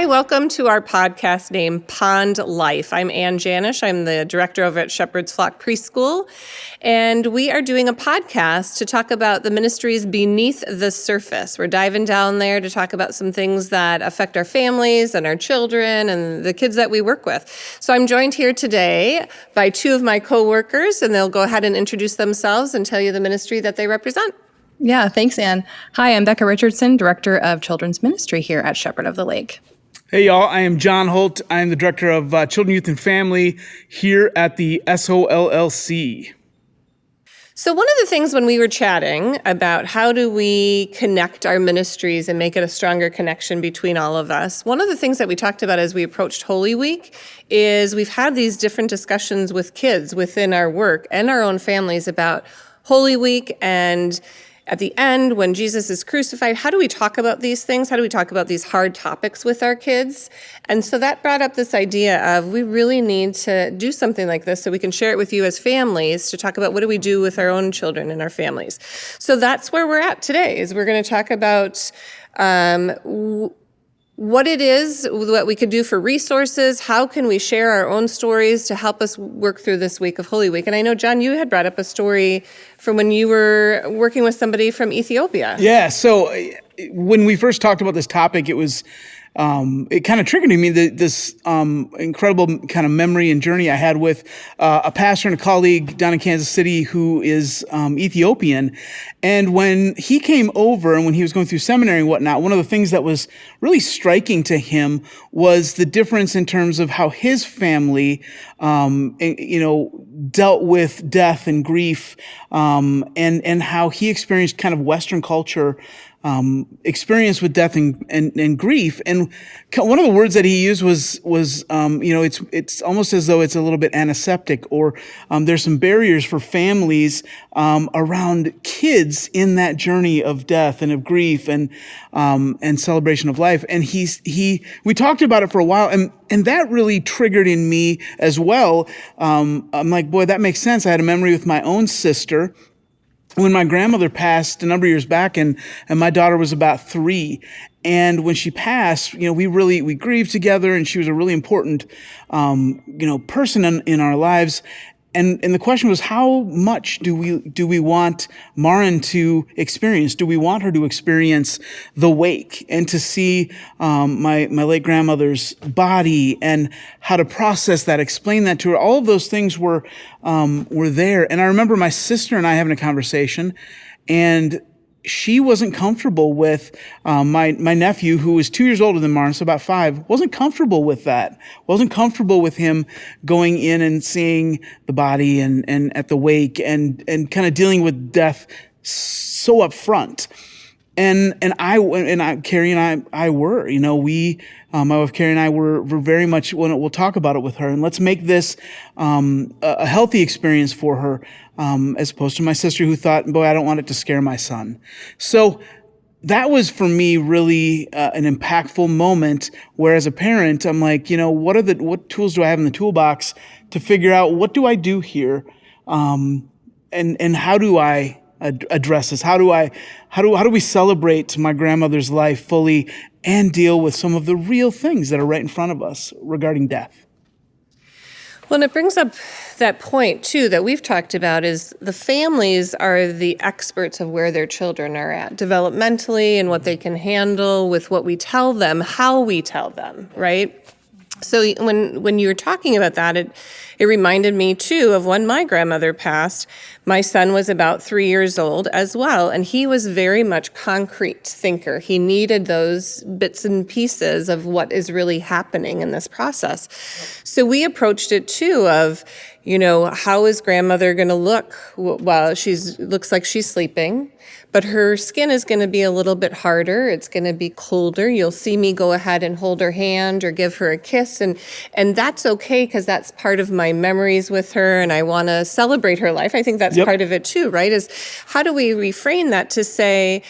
Hi, welcome to our podcast named Pond Life. I'm Ann Janish. I'm the director over at Shepherd's Flock Preschool, and we are doing a podcast to talk about the ministries beneath the surface. We're diving down there to talk about some things that affect our families and our children and the kids that we work with. So I'm joined here today by two of my co-workers, and they'll go ahead and introduce themselves and tell you the ministry that they represent. Yeah, thanks, Ann. Hi, I'm Becca Richardson, Director of Children's Ministry here at Shepherd of the Lake. Hey, y'all. I am John Holt. I am the Director of Children, Youth, and Family here at the SOLLC. So one of the things when we were chatting about how do we connect our ministries and make it a stronger connection between all of us, one of the things that we talked about as we approached Holy Week is we've had these different discussions with kids within our work and our own families about Holy Week, and at the end, when Jesus is crucified, how do we talk about these things? How do we talk about these hard topics with our kids? And so that brought up this idea of we really need to do something like this so we can share it with you as families to talk about what do we do with our own children and our families. So that's where we're at today, is we're going to talk about what it is, what we could do for resources, how can we share our own stories to help us work through this week of Holy Week. And I know, John, you had brought up a story from when you were working with somebody from Ethiopia. Yeah, so when we first talked about this topic, it was it kind of triggered in me this incredible kind of memory and journey I had with a pastor and a colleague down in Kansas City who is Ethiopian. And when he came over and when he was going through seminary and whatnot, one of the things that was really striking to him was the difference in terms of how his family, dealt with death and grief, and how he experienced kind of Western culture experience with death and grief. And one of the words that he used was it's almost as though it's a little bit antiseptic, or there's some barriers for families around kids in that journey of death and of grief and celebration of life. And we talked about it for a while, and that really triggered in me as well. I'm like, boy, that makes sense. I had a memory with my own sister when my grandmother passed a number of years back, and my daughter was about 3. And when she passed, we grieved together, and she was a really important, person in our lives. And the question was, how much do we want Marin to experience? Do we want her to experience the wake and to see my late grandmother's body and how to process that, explain that to her? All of those things were there. And I remember my sister and I having a conversation, and she wasn't comfortable with my nephew, who was 2 years older than Marin, so about 5, wasn't comfortable with that. Wasn't comfortable with him going in and seeing the body and at the wake and kind of dealing with death so up front. And Carrie and I were, my wife Carrie and I were very much, we'll talk about it with her, and let's make this a healthy experience for her, as opposed to my sister who thought, boy, I don't want it to scare my son. So that was for me really an impactful moment where, as a parent, I'm like, what tools do I have in the toolbox to figure out what do I do here, and how do I address this? How do we celebrate my grandmother's life fully and deal with some of the real things that are right in front of us regarding death? Well, and it brings up that point, too, that we've talked about, is the families are the experts of where their children are at developmentally and what they can handle with what we tell them, how we tell them, right? So when you were talking about that, it reminded me, too, of when my grandmother passed. My son was about 3 years old as well, and he was very much concrete thinker. He needed those bits and pieces of what is really happening in this process. So we approached it, too, of, how is grandmother going to look while looks like she's sleeping? But her skin is going to be a little bit harder. It's going to be colder. You'll see me go ahead and hold her hand or give her a kiss. And that's okay, because that's part of my memories with her, and I want to celebrate her life. I think that's part of it too, right? Is how do we reframe that to say,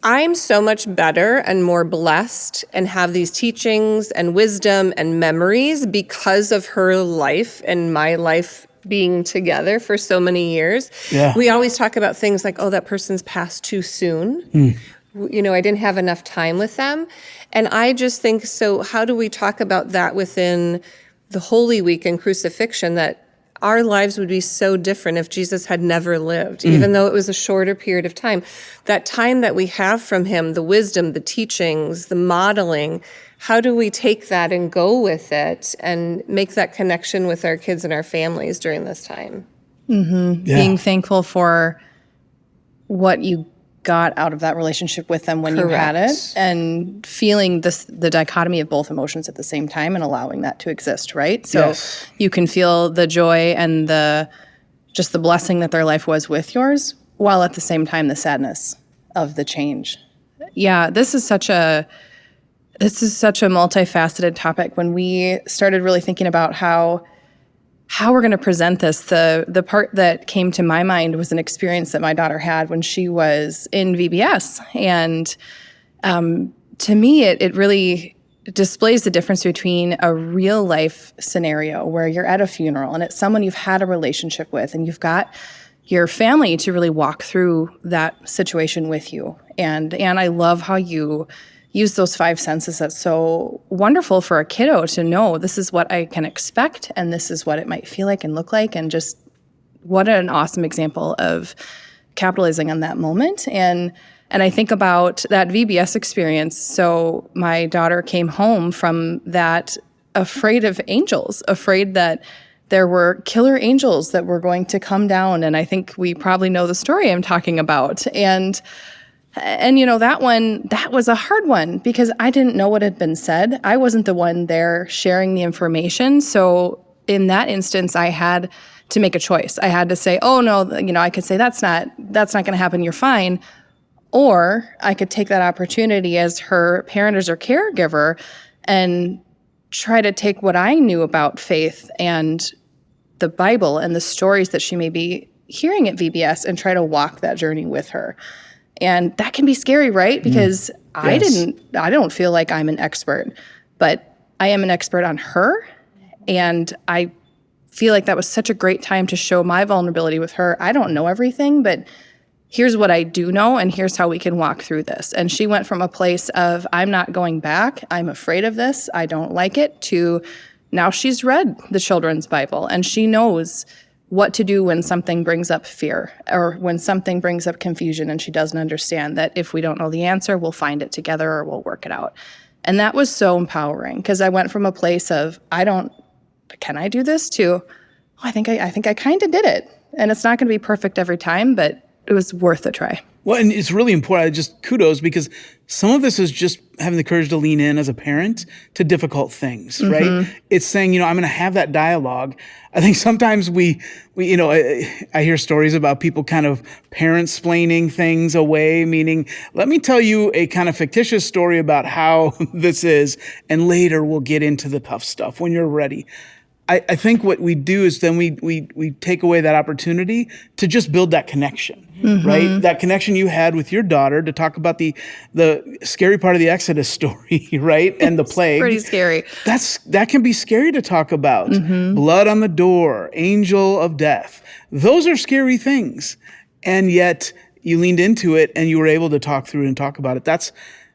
I'm so much better and more blessed and have these teachings and wisdom and memories because of her life and my life being together for so many years. Yeah. We always talk about things like, oh, that person's passed too soon. I didn't have enough time with them. And I just think, so how do we talk about that within the Holy Week and crucifixion, that our lives would be so different if Jesus had never lived, even though it was a shorter period of time. That time that we have from him, the wisdom, the teachings, the modeling, how do we take that and go with it and make that connection with our kids and our families during this time? Being thankful for what you got out of that relationship with them when you had it, and feeling the dichotomy of both emotions at the same time and allowing that to exist, right? So you can feel the joy and just the blessing that their life was with yours, while at the same time the sadness of the change. Yeah, this is such a multifaceted topic. When we started really thinking about how we're going to present this, the part that came to my mind was an experience that my daughter had when she was in VBS. And to me, it really displays the difference between a real life scenario where you're at a funeral and it's someone you've had a relationship with and you've got your family to really walk through that situation with you. And I love how you use those five senses. That's so wonderful for a kiddo to know this is what I can expect and this is what it might feel like and look like, and just what an awesome example of capitalizing on that moment. And I think about that VBS experience. So my daughter came home from that afraid of angels, afraid that there were killer angels that were going to come down. And I think we probably know the story I'm talking about. And that was a hard one because I didn't know what had been said. I wasn't the one there sharing the information. So in that instance, I had to make a choice. I had to say, oh no, I could say that's not going to happen. You're fine. Or I could take that opportunity as her parent or caregiver and try to take what I knew about faith and the Bible and the stories that she may be hearing at VBS and try to walk that journey with her. And that can be scary, right? Because I don't feel like I'm an expert, but I am an expert on her. And I feel like that was such a great time to show my vulnerability with her. I don't know everything, but here's what I do know, and here's how we can walk through this. And she went from a place of, I'm not going back, I'm afraid of this, I don't like it, to now she's read the children's Bible, and she knows what to do when something brings up fear or when something brings up confusion and she doesn't understand that if we don't know the answer, we'll find it together or we'll work it out. And that was so empowering because I went from a place of, can I do this, to, I think I kind of did it. And it's not going to be perfect every time, but it was worth a try. Well, and it's really important. Just kudos, because some of this is just having the courage to lean in as a parent to difficult things, right? It's saying, I'm going to have that dialogue. I think sometimes we I hear stories about people kind of parent-splaining things away, meaning, let me tell you a kind of fictitious story about how this is, and later we'll get into the tough stuff when you're ready. I think what we do is then we take away that opportunity to just build that connection, right? That connection you had with your daughter to talk about the scary part of the Exodus story, right? And the plague. Pretty scary. That can be scary to talk about. Blood on the door, angel of death. Those are scary things. And yet you leaned into it and you were able to talk through it and talk about it.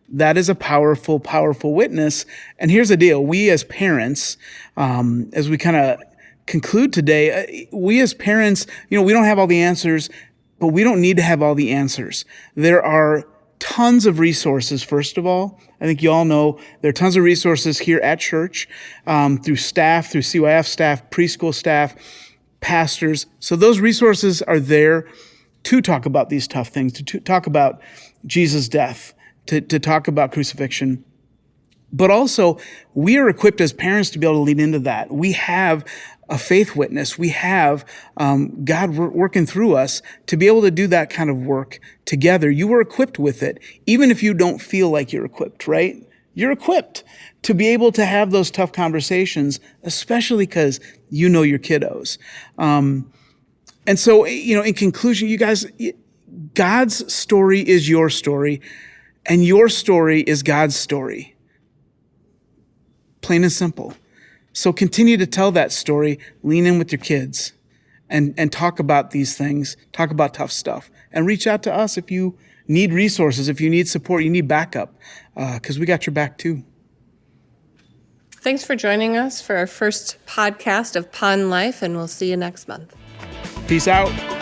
That is a powerful, powerful witness. And here's the deal. We as parents, as we kind of conclude today, we as parents, we don't have all the answers, but we don't need to have all the answers. There are tons of resources, first of all. I think you all know there are tons of resources here at church, through staff, through CYF staff, preschool staff, pastors. So those resources are there to talk about these tough things, to talk about Jesus' death, to talk about crucifixion. But also, we are equipped as parents to be able to lean into that. We have a faith witness. We have God working through us to be able to do that kind of work together. You were equipped with it, even if you don't feel like you're equipped, right? You're equipped to be able to have those tough conversations, especially because you know your kiddos. And so, in conclusion, you guys, God's story is your story. And your story is God's story. Plain and simple. So continue to tell that story, lean in with your kids, and talk about these things, talk about tough stuff. And reach out to us if you need resources, if you need support, you need backup, because we got your back too. Thanks for joining us for our first podcast of Pond Life, and we'll see you next month. Peace out.